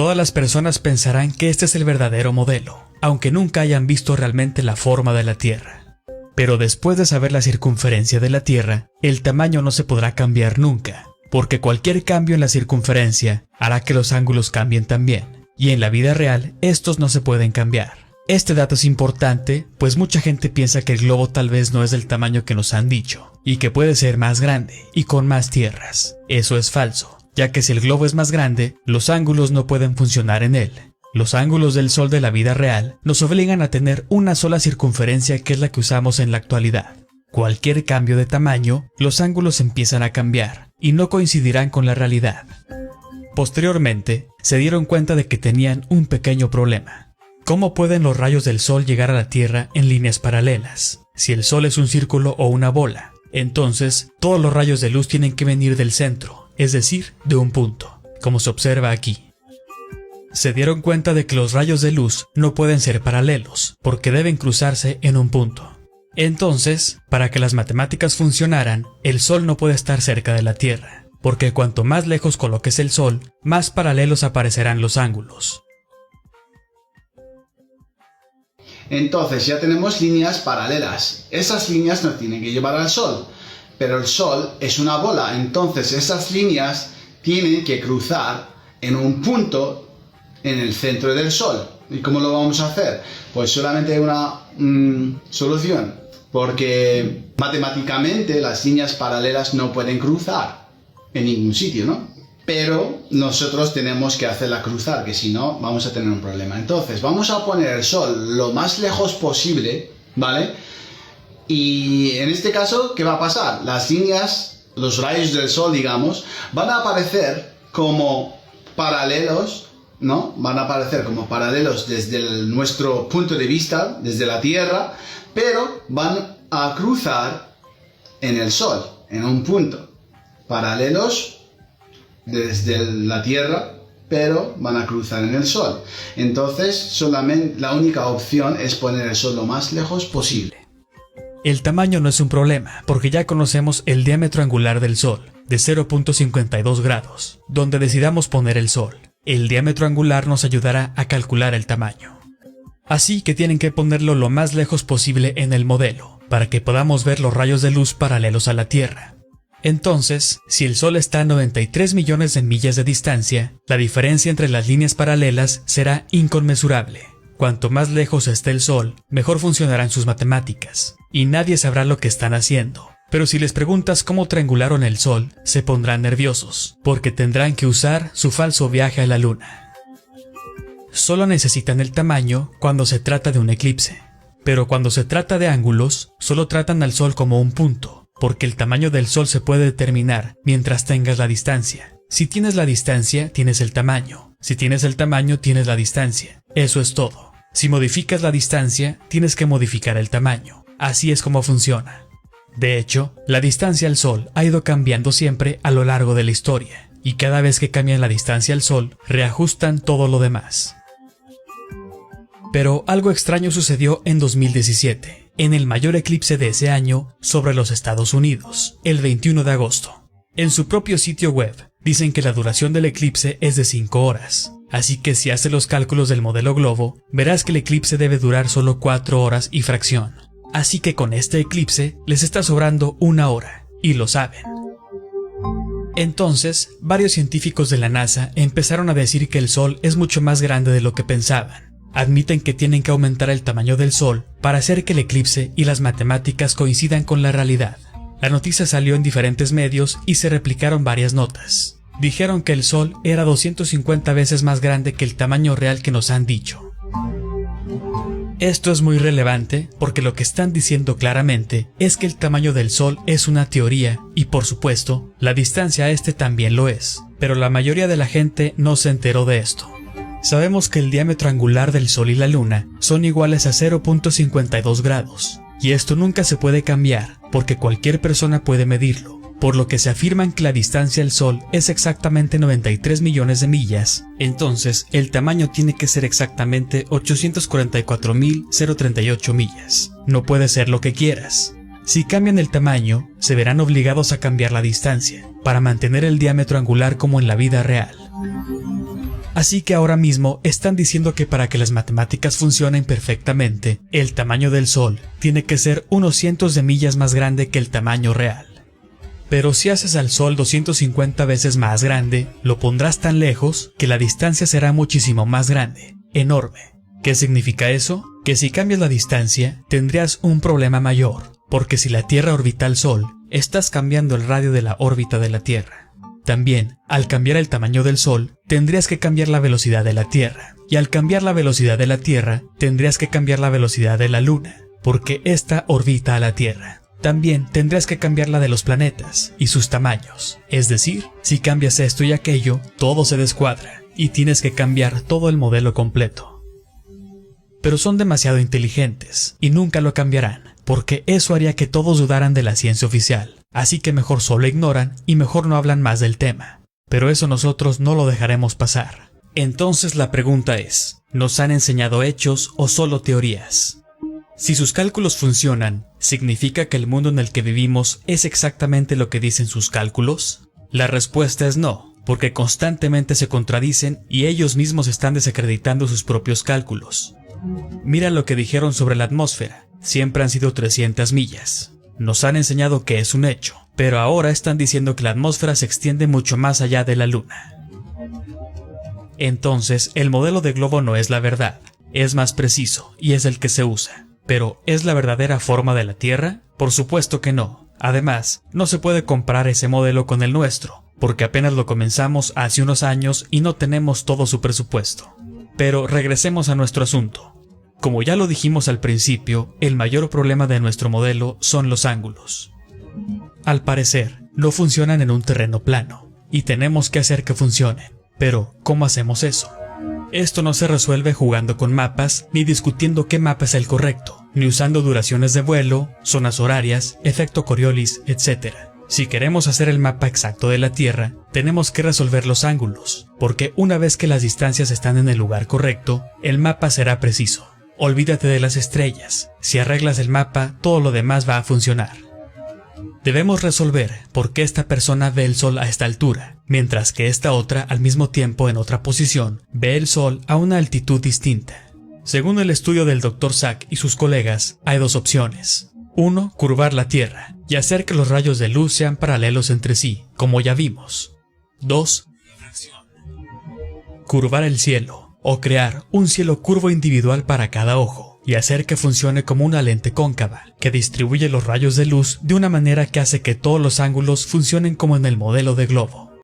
Todas las personas pensarán que este es el verdadero modelo, aunque nunca hayan visto realmente la forma de la Tierra. Pero después de saber la circunferencia de la Tierra, el tamaño no se podrá cambiar nunca, porque cualquier cambio en la circunferencia hará que los ángulos cambien también, y en la vida real estos no se pueden cambiar. Este dato es importante, pues mucha gente piensa que el globo tal vez no es del tamaño que nos han dicho, y que puede ser más grande y con más tierras. Eso es falso, ya que si el globo es más grande, los ángulos no pueden funcionar en él. Los ángulos del Sol de la vida real nos obligan a tener una sola circunferencia, que es la que usamos en la actualidad. Cualquier cambio de tamaño, los ángulos empiezan a cambiar, y no coincidirán con la realidad. Posteriormente, se dieron cuenta de que tenían un pequeño problema. ¿Cómo pueden los rayos del Sol llegar a la Tierra en líneas paralelas? Si el Sol es un círculo o una bola, entonces todos los rayos de luz tienen que venir del centro, es decir, de un punto, como se observa aquí. Se dieron cuenta de que los rayos de luz no pueden ser paralelos, porque deben cruzarse en un punto. Entonces, para que las matemáticas funcionaran, el Sol no puede estar cerca de la Tierra, porque cuanto más lejos coloques el Sol, más paralelos aparecerán los ángulos. Entonces ya tenemos líneas paralelas. Esas líneas nos tienen que llevar al Sol, pero el Sol es una bola, entonces esas líneas tienen que cruzar en un punto en el centro del Sol. ¿Y cómo lo vamos a hacer? Pues solamente hay una solución, porque matemáticamente las líneas paralelas no pueden cruzar en ningún sitio, ¿no? Pero nosotros tenemos que hacerla cruzar, que si no vamos a tener un problema. Entonces vamos a poner el Sol lo más lejos posible, ¿vale? Y en este caso, ¿qué va a pasar? Las líneas, los rayos del Sol, digamos, van a aparecer como paralelos, ¿no? Van a aparecer como paralelos desde nuestro punto de vista, desde la Tierra, pero van a cruzar en el Sol, en un punto. Paralelos desde la Tierra, pero van a cruzar en el Sol. Entonces, solamente la única opción es poner el Sol lo más lejos posible. El tamaño no es un problema, porque ya conocemos el diámetro angular del Sol, de 0.52 grados, donde decidamos poner el Sol. El diámetro angular nos ayudará a calcular el tamaño. Así que tienen que ponerlo lo más lejos posible en el modelo, para que podamos ver los rayos de luz paralelos a la Tierra. Entonces, si el Sol está a 93 millones de millas de distancia, la diferencia entre las líneas paralelas será inconmensurable. Cuanto más lejos esté el Sol, mejor funcionarán sus matemáticas, y nadie sabrá lo que están haciendo. Pero si les preguntas cómo triangularon el Sol, se pondrán nerviosos, porque tendrán que usar su falso viaje a la Luna. Solo necesitan el tamaño cuando se trata de un eclipse, pero cuando se trata de ángulos, solo tratan al Sol como un punto, porque el tamaño del Sol se puede determinar mientras tengas la distancia. Si tienes la distancia, tienes el tamaño. Si tienes el tamaño, tienes la distancia. Eso es todo. Si modificas la distancia, tienes que modificar el tamaño. Así es como funciona. De hecho, la distancia al Sol ha ido cambiando siempre a lo largo de la historia, y cada vez que cambian la distancia al Sol, reajustan todo lo demás. Pero algo extraño sucedió en 2017, en el mayor eclipse de ese año sobre los Estados Unidos, el 21 de agosto. En su propio sitio web, dicen que la duración del eclipse es de 5 horas, así que si haces los cálculos del modelo globo, verás que el eclipse debe durar solo 4 horas y fracción. Así que con este eclipse les está sobrando 1 hora, y lo saben. Entonces, varios científicos de la NASA empezaron a decir que el Sol es mucho más grande de lo que pensaban. Admiten que tienen que aumentar el tamaño del Sol para hacer que el eclipse y las matemáticas coincidan con la realidad. La noticia salió en diferentes medios y se replicaron varias notas. Dijeron que el Sol era 250 veces más grande que el tamaño real que nos han dicho. Esto es muy relevante porque lo que están diciendo claramente es que el tamaño del Sol es una teoría y, por supuesto, la distancia a este también lo es, pero la mayoría de la gente no se enteró de esto. Sabemos que el diámetro angular del Sol y la Luna son iguales a 0.52 grados, y esto nunca se puede cambiar porque cualquier persona puede medirlo, por lo que se afirman que la distancia al Sol es exactamente 93 millones de millas, entonces el tamaño tiene que ser exactamente 844.038 millas. No puede ser lo que quieras. Si cambian el tamaño, se verán obligados a cambiar la distancia, para mantener el diámetro angular como en la vida real. Así que ahora mismo están diciendo que para que las matemáticas funcionen perfectamente, el tamaño del Sol tiene que ser unos cientos de millas más grande que el tamaño real. Pero si haces al Sol 250 veces más grande, lo pondrás tan lejos que la distancia será muchísimo más grande, enorme. ¿Qué significa eso? Que si cambias la distancia, tendrías un problema mayor, porque si la Tierra orbita al Sol, estás cambiando el radio de la órbita de la Tierra. También, al cambiar el tamaño del Sol, tendrías que cambiar la velocidad de la Tierra, y al cambiar la velocidad de la Tierra, tendrías que cambiar la velocidad de la Luna, porque ésta orbita a la Tierra. También tendrías que cambiar la de los planetas y sus tamaños, es decir, si cambias esto y aquello, todo se descuadra, y tienes que cambiar todo el modelo completo. Pero son demasiado inteligentes, y nunca lo cambiarán, porque eso haría que todos dudaran de la ciencia oficial. Así que mejor solo ignoran y mejor no hablan más del tema. Pero eso nosotros no lo dejaremos pasar. Entonces la pregunta es, ¿nos han enseñado hechos o solo teorías? Si sus cálculos funcionan, ¿significa que el mundo en el que vivimos es exactamente lo que dicen sus cálculos? La respuesta es no, porque constantemente se contradicen y ellos mismos están desacreditando sus propios cálculos. Mira lo que dijeron sobre la atmósfera, siempre han sido 300 millas. Nos han enseñado que es un hecho, pero ahora están diciendo que la atmósfera se extiende mucho más allá de la Luna. Entonces, el modelo de globo no es la verdad, es más preciso y es el que se usa. Pero, ¿es la verdadera forma de la Tierra? Por supuesto que no. Además, no se puede comparar ese modelo con el nuestro, porque apenas lo comenzamos hace unos años y no tenemos todo su presupuesto. Pero regresemos a nuestro asunto. Como ya lo dijimos al principio, el mayor problema de nuestro modelo son los ángulos. Al parecer, no funcionan en un terreno plano, y tenemos que hacer que funcionen. Pero, ¿cómo hacemos eso? Esto no se resuelve jugando con mapas, ni discutiendo qué mapa es el correcto, ni usando duraciones de vuelo, zonas horarias, efecto Coriolis, etc. Si queremos hacer el mapa exacto de la Tierra, tenemos que resolver los ángulos, porque una vez que las distancias están en el lugar correcto, el mapa será preciso. Olvídate de las estrellas, si arreglas el mapa, todo lo demás va a funcionar. Debemos resolver por qué esta persona ve el Sol a esta altura, mientras que esta otra, al mismo tiempo en otra posición, ve el Sol a una altitud distinta. Según el estudio del Dr. Sack y sus colegas, hay dos opciones. 1. Curvar la Tierra, y hacer que los rayos de luz sean paralelos entre sí, como ya vimos. 2. Curvar el cielo, o crear un cielo curvo individual para cada ojo, y hacer que funcione como una lente cóncava, que distribuye los rayos de luz de una manera que hace que todos los ángulos funcionen como en el modelo de globo.